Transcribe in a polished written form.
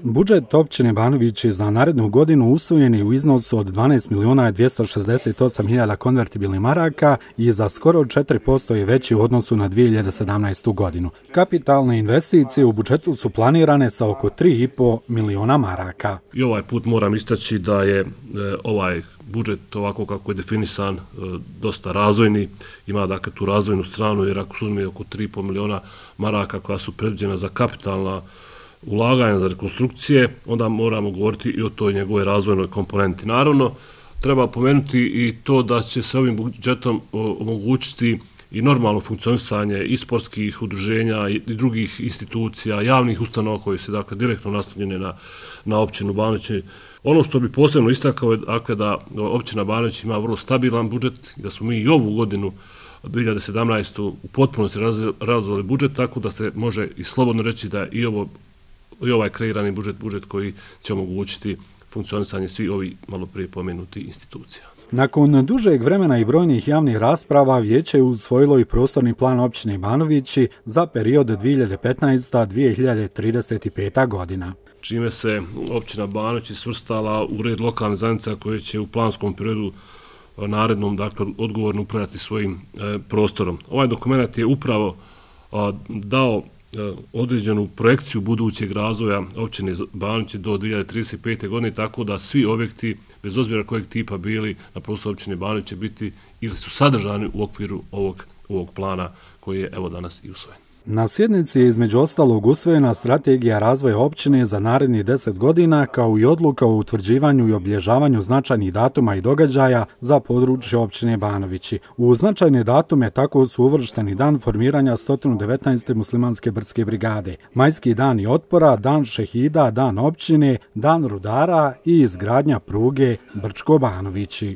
Budžet općine Banovići za narednu godinu usvojen je u iznosu od 12.268.000 konvertibilnih maraka i za skoro 4% je veći u odnosu na 2017. godinu. Kapitalne investicije u budžetu su planirane sa oko 3,5 miliona maraka. I ovaj put moram istaći da je ovaj budžet ovako kako je definisan dosta razvojni, ima dakle tu razvojnu stranu jer ako su uzme oko 3,5 miliona maraka koja su predviđena za kapitalna ulaganja za rekonstrukcije, onda moramo govoriti i o toj njegove razvojnoj komponenti. Naravno, treba pomenuti i to da će se ovim budžetom omogućiti i normalno funkcionisanje i sportskih udruženja i drugih institucija, javnih ustanova koji se dakle direktno naslonjene na općinu Banovići. Ono što bi posebno istakao je dakle da općina Banović ima vrlo stabilan budžet i da smo mi i ovu godinu 2017. u potpunosti realizovali budžet, tako da se može i slobodno reći da i ovaj kreirani budžet koji će omogućiti funkcionisanje svih ovih malo prije pomenuti institucija. Nakon dužeg vremena i brojnih javnih rasprava, vijeće je usvojilo i prostorni plan općine Banovići za period 2015-2035. godina. Čime se općina Banovići svrstala u red lokalnih zajednica koje će u planskom periodu narednom dakle, odgovorno upravljati svojim prostorom. Ovaj dokument je upravo dao određenu projekciju budućeg razvoja općine Banovići do 2035. godine, tako da svi objekti, bez obzira kojeg tipa bili na prostoru općine Banovići, će biti ili su sadržani u okviru ovog plana koji je evo danas i usvojen. Na sjednici je između ostalog usvojena strategija razvoja općine za narednih 10 godina kao i odluka o utvrđivanju i obilježavanju značajnih datuma i događaja za područje općine Banovići. U značajne datume tako su uvršteni dan formiranja 119. muslimanske brdske brigade, Majski dani otpora, dan šehida, dan općine, dan rudara i izgradnja pruge Brčko-Banovići.